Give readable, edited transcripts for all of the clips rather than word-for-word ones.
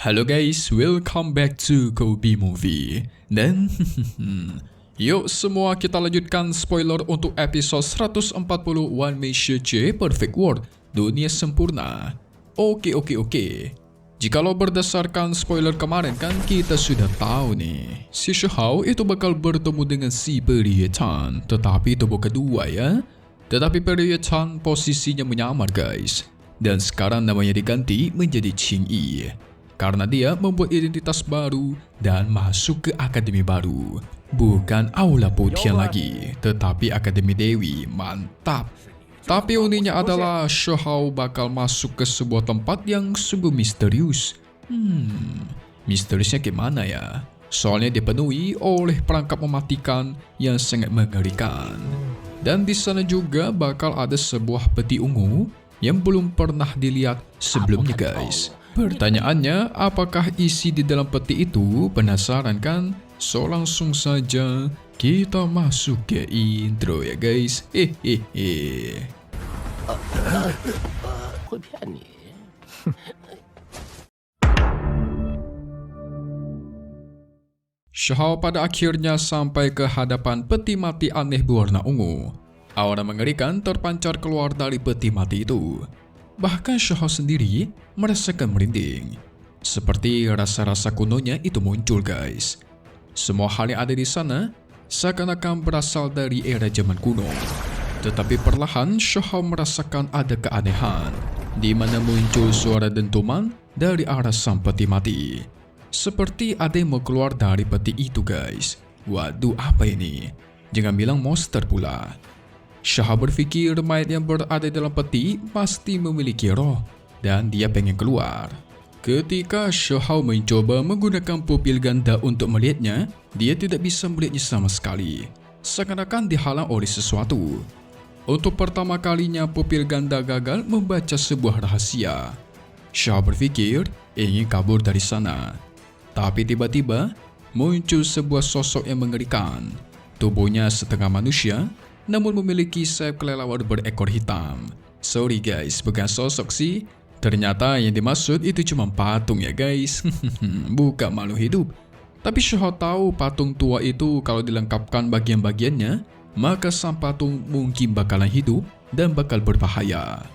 Halo guys, welcome back to Kobe Movie. Dan yuk semua kita lanjutkan spoiler untuk episode 140 One Man Show Perfect World Dunia Sempurna. Oke. Jikalau berdasarkan spoiler kemarin kan kita sudah tahu nih, si Shihao itu bakal bertemu dengan si Periye Chan, tetapi itu kedua ya. Tetapi Periye Chan posisinya menyamar guys, dan sekarang namanya diganti menjadi Ching Yi. Karena dia membuat identitas baru dan masuk ke akademi baru. Bukan Aula Putian lagi, tetapi Akademi Dewi. Mantap. Tapi uniknya adalah Shihao bakal masuk ke sebuah tempat yang sungguh misterius. Misteriusnya gimana ya? Soalnya dipenuhi oleh perangkap mematikan yang sangat mengerikan. Dan di sana juga bakal ada sebuah peti ungu yang belum pernah dilihat sebelumnya guys. Pertanyaannya, apakah isi di dalam peti itu? Penasaran kan? So langsung saja kita masuk ke intro ya guys. Shihao pada akhirnya sampai ke hadapan peti mati aneh berwarna ungu. Aura mengerikan terpancar keluar dari peti mati itu. Bahkan Shihao sendiri merasakan merinding. Seperti rasa-rasa kunonya itu muncul guys. Semua hal yang ada di sana seakan-akan berasal dari era zaman kuno. Tetapi perlahan Shihao merasakan ada keanehan, di mana muncul suara dentuman dari arah sang peti mati. Seperti ada yang mau keluar dari peti itu guys. Waduh, apa ini? Jangan bilang monster pula. Shihao berpikir mayat yang berada dalam peti pasti memiliki roh dan dia pengen keluar. Ketika Shihao mencoba menggunakan pupil ganda untuk melihatnya, dia tidak bisa melihatnya sama sekali. Seakan-akan dihalang oleh sesuatu. Untuk pertama kalinya pupil ganda gagal membaca sebuah rahasia. Shihao berpikir ingin kabur dari sana. Tapi tiba-tiba muncul sebuah sosok yang mengerikan. Tubuhnya setengah manusia, namun memiliki sayap kelelawar berekor hitam. Sorry guys, bukan sosok sih. Ternyata yang dimaksud itu cuma patung ya guys. Bukan makhluk hidup. Tapi Shihao tahu patung tua itu kalau dilengkapkan bagian-bagiannya, maka sang patung mungkin bakalan hidup dan bakal berbahaya.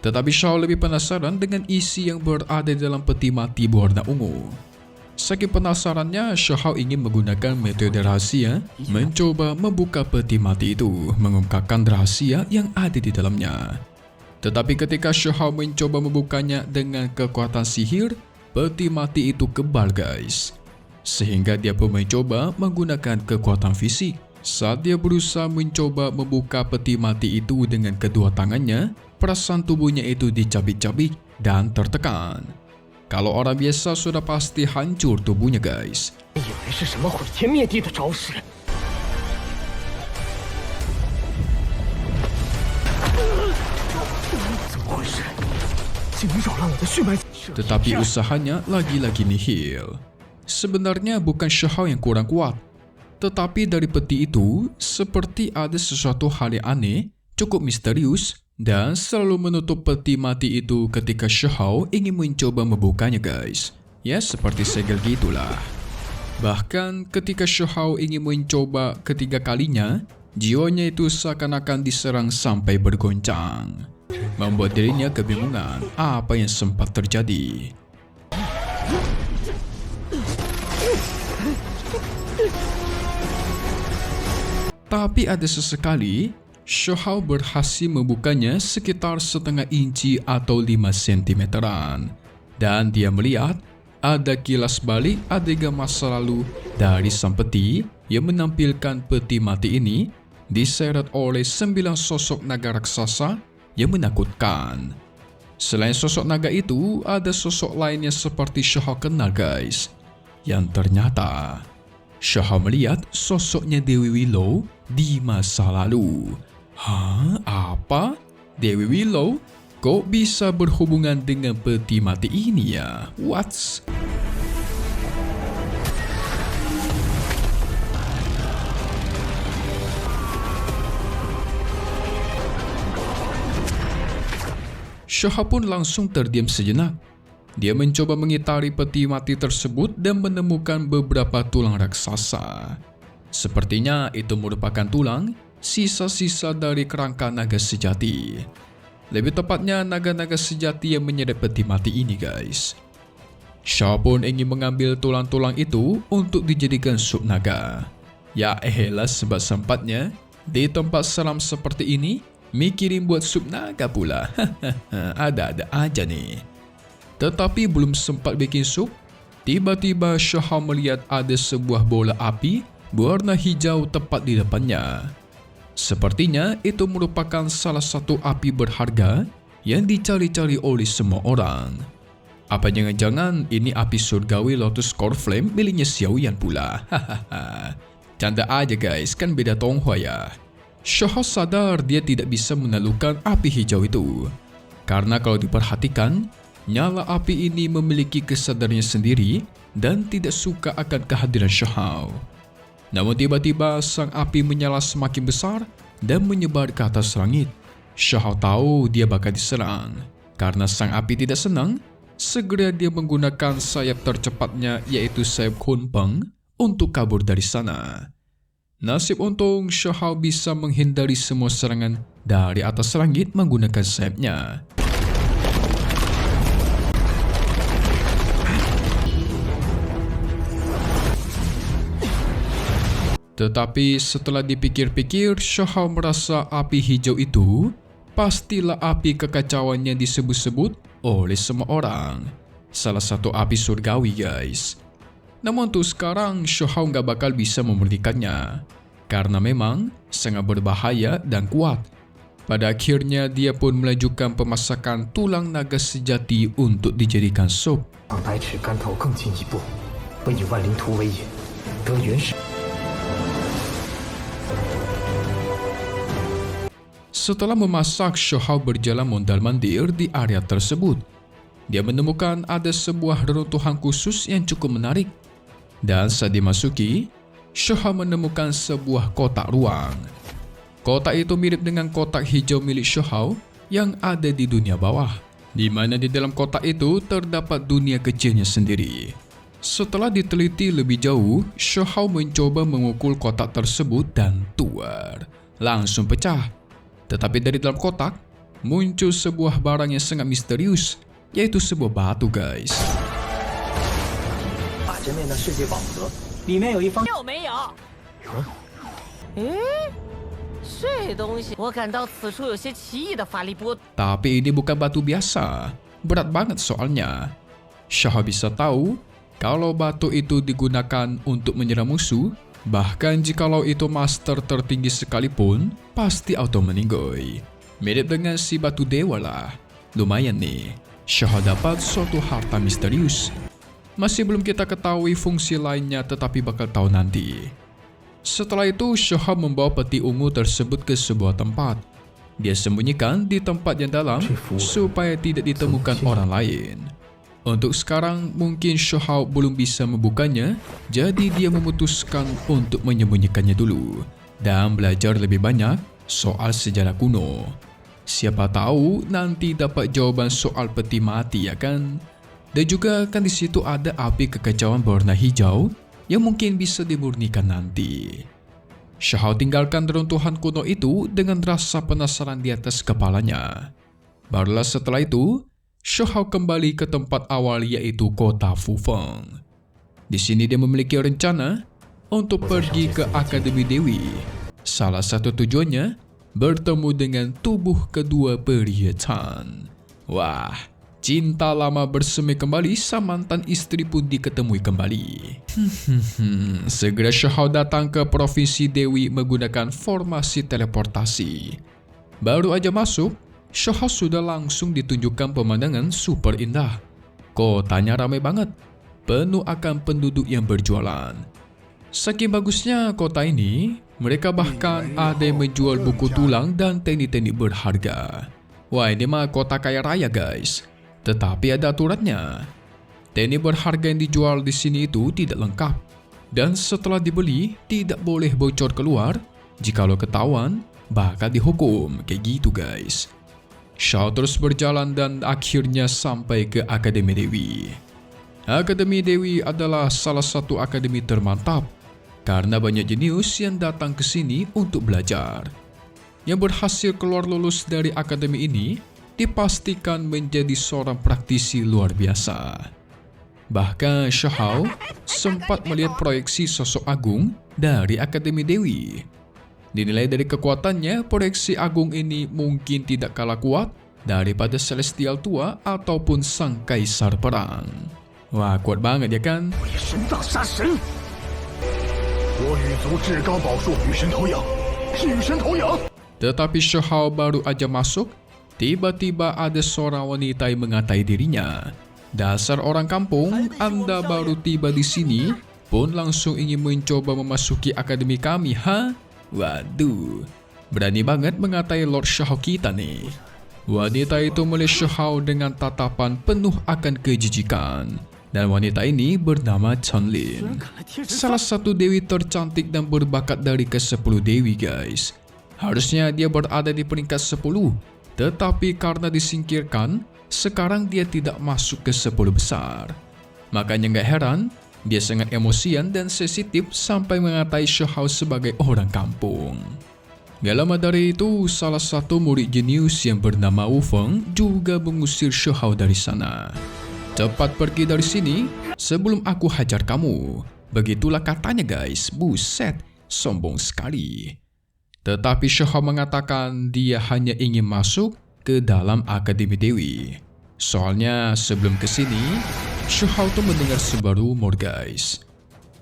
Tetapi Shihao lebih penasaran dengan isi yang berada dalam peti mati berwarna ungu. Saking penasarannya, Shihao ingin menggunakan metode rahasia, mencoba membuka peti mati itu, mengungkapkan rahasia yang ada di dalamnya. Tetapi ketika Shihao mencoba membukanya dengan kekuatan sihir, peti mati itu kebal guys. Sehingga dia pun mencoba menggunakan kekuatan fisik. Saat dia berusaha mencoba membuka peti mati itu dengan kedua tangannya, perasaan tubuhnya itu dicabik-cabik dan tertekan. Kalau orang biasa sudah pasti hancur tubuhnya guys. Tetapi usahanya lagi-lagi nihil. Sebenarnya bukan Shihao yang kurang kuat, tetapi dari peti itu seperti ada sesuatu hal yang aneh, cukup misterius, dan selalu menutup peti mati itu ketika Shihao ingin mencoba membukanya guys. Ya seperti segel gitulah. Bahkan ketika Shihao ingin mencoba ketiga kalinya, jiwanya itu seakan-akan diserang sampai bergoncang. Membuat dirinya kebingungan apa yang sempat terjadi. Tapi ada sesekali Shihao berhasil membukanya sekitar setengah inci atau 5 cm-an. Dan dia melihat ada kilas balik adegan masa lalu dari sang peti yang menampilkan peti mati ini diseret oleh 9 sosok naga raksasa yang menakutkan. Selain sosok naga itu, ada sosok lainnya seperti Shihao kenal guys. Yang ternyata Shihao melihat sosoknya Dewi Willow di masa lalu. Hah? Apa? Dewi Willow? Kok bisa berhubungan dengan peti mati ini ya? What? Shahao pun langsung terdiam sejenak. Dia mencoba mengitari peti mati tersebut dan menemukan beberapa tulang raksasa. Sepertinya itu merupakan tulang sisa-sisa dari kerangka naga sejati. Lebih tepatnya naga-naga sejati yang menyedot peti mati ini, guys. Shahao pun ingin mengambil tulang-tulang itu untuk dijadikan sup naga. Ya elah, sebab sempatnya di tempat seram seperti ini mikirin buat sup naga pula. Ada-ada aja nih. Tetapi belum sempat bikin sup, tiba-tiba Shahao melihat ada sebuah bola api berwarna hijau tepat di depannya. Sepertinya itu merupakan salah satu api berharga yang dicari-cari oleh semua orang. Apa jangan-jangan ini api surgawi Lotus Core Flame miliknya Xiaoyan pula? Canda aja guys, kan beda Tonghua ya. Shahao sadar dia tidak bisa menaklukkan api hijau itu. Karena kalau diperhatikan, nyala api ini memiliki kesadarannya sendiri dan tidak suka akan kehadiran Shahao. Namun tiba-tiba sang api menyala semakin besar dan menyebar ke atas langit. Shahao tahu dia bakal diserang. Karena sang api tidak senang, segera dia menggunakan sayap tercepatnya yaitu sayap Kunpeng untuk kabur dari sana. Nasib untung Shahao bisa menghindari semua serangan dari atas langit menggunakan sayapnya. Tetapi setelah dipikir-pikir, Shahao merasa api hijau itu pastilah api kekacauan yang disebut-sebut oleh semua orang. Salah satu api surgawi, guys. Namun untuk sekarang Shahao nggak bakal bisa memurnikannya karena memang sangat berbahaya dan kuat. Pada akhirnya dia pun melanjutkan pemasakan tulang naga sejati untuk dijadikan sup. Setelah memasak, Shahao berjalan mondar-mandir di area tersebut. Dia menemukan ada sebuah reruntuhan khusus yang cukup menarik. Dan saat dimasuki, Shahao menemukan sebuah kotak ruang. Kotak itu mirip dengan kotak hijau milik Shahao yang ada di dunia bawah, di mana di dalam kotak itu terdapat dunia kecilnya sendiri. Setelah diteliti lebih jauh, Shahao mencoba memukul kotak tersebut dan tuar, langsung pecah. Tetapi dari dalam kotak, muncul sebuah barang yang sangat misterius, yaitu sebuah batu, guys. Tapi ini bukan batu biasa, berat banget soalnya. Shahao bisa tahu kalau batu itu digunakan untuk menyerang musuh. Bahkan jikalau itu master tertinggi sekalipun, pasti auto meninggoy. Mirip dengan si batu dewa lah. Lumayan nih, Shahao dapat suatu harta misterius. Masih belum kita ketahui fungsi lainnya, tetapi bakal tahu nanti. Setelah itu, Shahao membawa peti ungu tersebut ke sebuah tempat. Dia sembunyikan di tempat yang dalam supaya tidak ditemukan orang lain. Untuk sekarang, mungkin Shahao belum bisa membukanya, jadi dia memutuskan untuk menyembunyikannya dulu dan belajar lebih banyak soal sejarah kuno. Siapa tahu nanti dapat jawaban soal peti mati, ya kan? Dan juga kan di situ ada api kekacauan berwarna hijau yang mungkin bisa dimurnikan nanti. Shahao tinggalkan reruntuhan kuno itu dengan rasa penasaran di atas kepalanya. Barulah setelah itu, Shahao kembali ke tempat awal yaitu kota Fufeng. Di sini dia memiliki rencana untuk pergi ke Akademi Dewi. Salah satu tujuannya bertemu dengan tubuh kedua peri Chan. Wah, cinta lama bersemi kembali, sang mantan istri pun diketemui kembali. Segera Shahao datang ke Provinsi Dewi menggunakan formasi teleportasi. Baru aja masuk, Shahao sudah langsung ditunjukkan pemandangan super indah. Kotanya ramai banget, penuh akan penduduk yang berjualan. Saking bagusnya kota ini, mereka bahkan ada yang menjual buku tulang dan teknik-teknik berharga. Wah, ini mah kota kaya raya, guys. Tetapi ada aturannya. Teknik berharga yang dijual di sini itu tidak lengkap. Dan setelah dibeli, tidak boleh bocor keluar. Jikalau ketahuan, bakal dihukum. Kayak gitu, guys. Shao terus berjalan dan akhirnya sampai ke Akademi Dewi. Akademi Dewi adalah salah satu akademi termantap karena banyak jenius yang datang ke sini untuk belajar. Yang berhasil keluar lulus dari akademi ini dipastikan menjadi seorang praktisi luar biasa. Bahkan Shao sempat melihat proyeksi sosok agung dari Akademi Dewi. Dinilai dari kekuatannya, proyeksi agung ini mungkin tidak kalah kuat daripada Celestial tua ataupun Sang Kaisar Perang. Wah, kuat banget ya kan? Tetapi Shao baru aja masuk, tiba-tiba ada seorang wanita yang mengatai dirinya. Dasar orang kampung, Anda baru tiba di sini pun langsung ingin mencoba memasuki akademi kami, ha? Waduh, berani banget mengatai Lord Shao kita nih. Wanita itu melihat Shao dengan tatapan penuh akan kejijikan. Dan wanita ini bernama Chunlin, salah satu dewi tercantik dan berbakat dari ke-10 dewi, guys. Harusnya dia berada di peringkat 10, tetapi karena disingkirkan, sekarang dia tidak masuk ke 10 besar. Makanya gak heran, dia sangat emosian dan sensitif sampai mengatai Shao sebagai orang kampung. Gak lama dari itu, salah satu murid jenius yang bernama Wu Feng juga mengusir Shao dari sana. Cepat pergi dari sini sebelum aku hajar kamu. Begitulah katanya, guys. Buset, sombong sekali. Tetapi Shao mengatakan dia hanya ingin masuk ke dalam Akademi Dewi. Soalnya sebelum kesini, Shao tuh mendengar sebuah rumor, guys.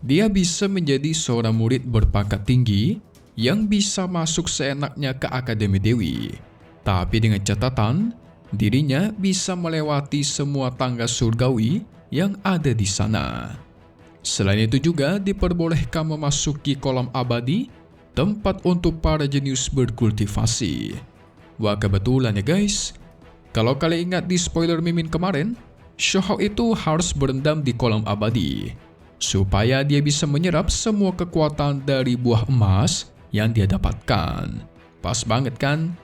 Dia bisa menjadi seorang murid berpangkat tinggi yang bisa masuk seenaknya ke Akademi Dewi. Tapi dengan catatan, dirinya bisa melewati semua tangga surgawi yang ada di sana. Selain itu juga diperbolehkan memasuki kolam abadi, tempat untuk para jenius berkultivasi. Wah, kebetulan ya guys. Kalau kalian ingat di spoiler mimin kemarin, Shao itu harus berendam di kolam abadi supaya dia bisa menyerap semua kekuatan dari buah emas yang dia dapatkan. Pas banget kan?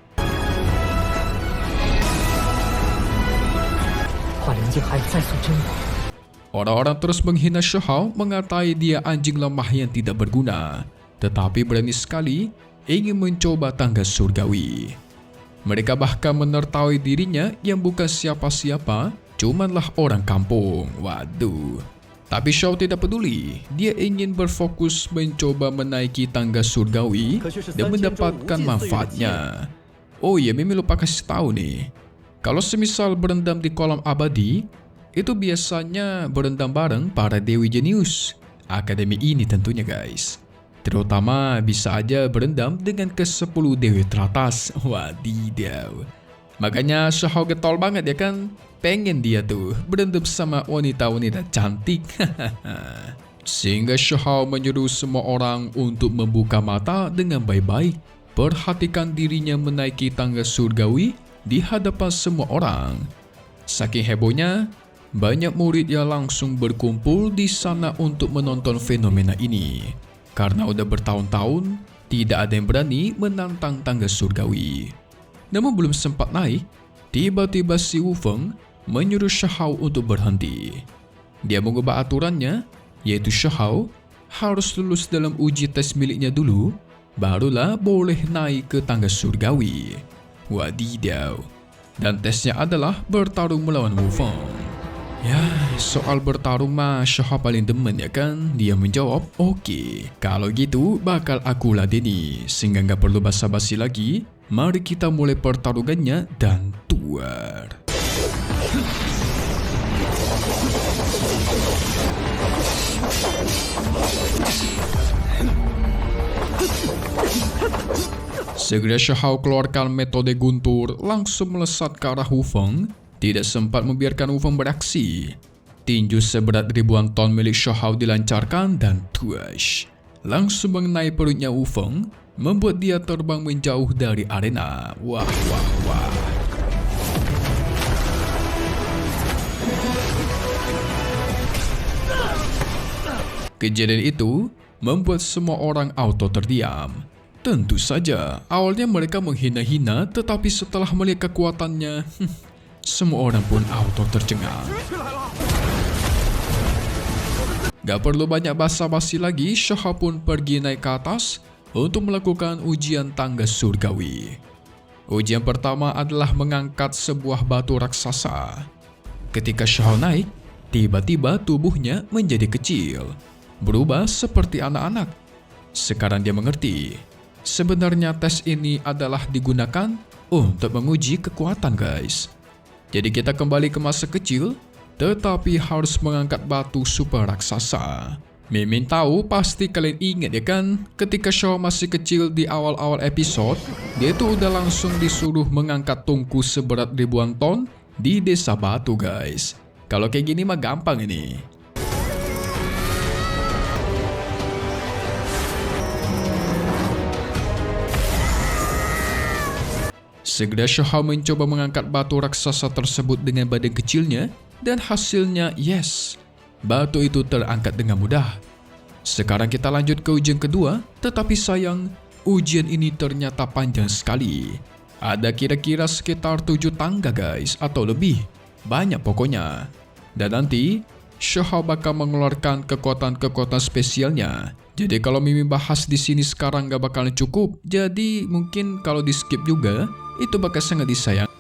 Orang-orang terus menghina Shao, mengatai dia anjing lemah yang tidak berguna, tetapi berani sekali ingin mencoba tangga surgawi. Mereka bahkan menertaui dirinya yang bukan siapa-siapa, cumanlah orang kampung. Waduh. Tapi Shao tidak peduli. Dia ingin berfokus mencoba menaiki tangga surgawi dan mendapatkan manfaatnya. Oh iya, Mimi lupa kasih tahu nih. Kalau semisal berendam di kolam abadi, itu biasanya berendam bareng para dewi jenius akademi ini tentunya, guys. Terutama bisa aja berendam dengan ke-10 dewi teratas. Wadidaw. Makanya Shao getol banget ya kan? Pengen dia tuh berendam sama wanita-wanita cantik. Sehingga Shao menyuruh semua orang untuk membuka mata dengan baik-baik. Perhatikan dirinya menaiki tangga surgawi di hadapan semua orang. Saking hebohnya, banyak murid yang langsung berkumpul di sana untuk menonton fenomena ini. Karena udah bertahun-tahun, tidak ada yang berani menantang tangga surgawi. Namun belum sempat naik, tiba-tiba si Wu Feng menyuruh Shao untuk berhenti. Dia mengubah aturannya, yaitu Shao harus lulus dalam uji tes miliknya dulu, barulah boleh naik ke tangga surgawi. Wadidaw. Dan tesnya adalah bertarung melawan Wu Feng. Ya, soal bertarung mah Shao paling demen ya kan? Dia menjawab, oke, kalau gitu bakal aku ladeni. Sehingga nggak perlu basa-basi lagi, mari kita mulai pertarungannya dan tuar. Segera Shao keluarkan metode guntur, langsung melesat ke arah Wu Feng. Tidak sempat membiarkan Wu Feng beraksi. Tinju seberat ribuan ton milik Shao dilancarkan dan tuash, langsung mengenai perutnya Wu Feng, membuat dia terbang menjauh dari arena. Wah, wah, wah. Kejadian itu membuat semua orang auto terdiam. Tentu saja, awalnya mereka menghina-hina, tetapi setelah melihat kekuatannya, semua orang pun auto tercengang. Gak perlu banyak basa-basi lagi, Shaha pun pergi naik ke atas untuk melakukan ujian tangga surgawi. Ujian pertama adalah mengangkat sebuah batu raksasa. Ketika Shaha naik, tiba-tiba tubuhnya menjadi kecil, berubah seperti anak-anak. Sekarang dia mengerti. Sebenarnya tes ini adalah digunakan untuk menguji kekuatan, guys. Jadi kita kembali ke masa kecil, tetapi harus mengangkat batu super raksasa. Mimin tahu pasti kalian ingat ya kan, ketika Shaw masih kecil di awal-awal episode, dia tuh udah langsung disuruh mengangkat tungku seberat ribuan ton di desa batu, guys. Kalau kayak gini mah gampang ini. Segera Shaha mencoba mengangkat batu raksasa tersebut dengan badan kecilnya, dan hasilnya yes, batu itu terangkat dengan mudah. Sekarang kita lanjut ke ujian kedua, tetapi sayang, ujian ini ternyata panjang sekali. Ada kira-kira sekitar 7 tangga, guys, atau lebih, banyak pokoknya. Dan nanti, Shaha bakal mengeluarkan kekuatan-kekuatan spesialnya. Jadi kalau Mimi bahas di sini sekarang gak bakalan cukup, jadi mungkin kalau di skip juga, itu bakal sangat disayang.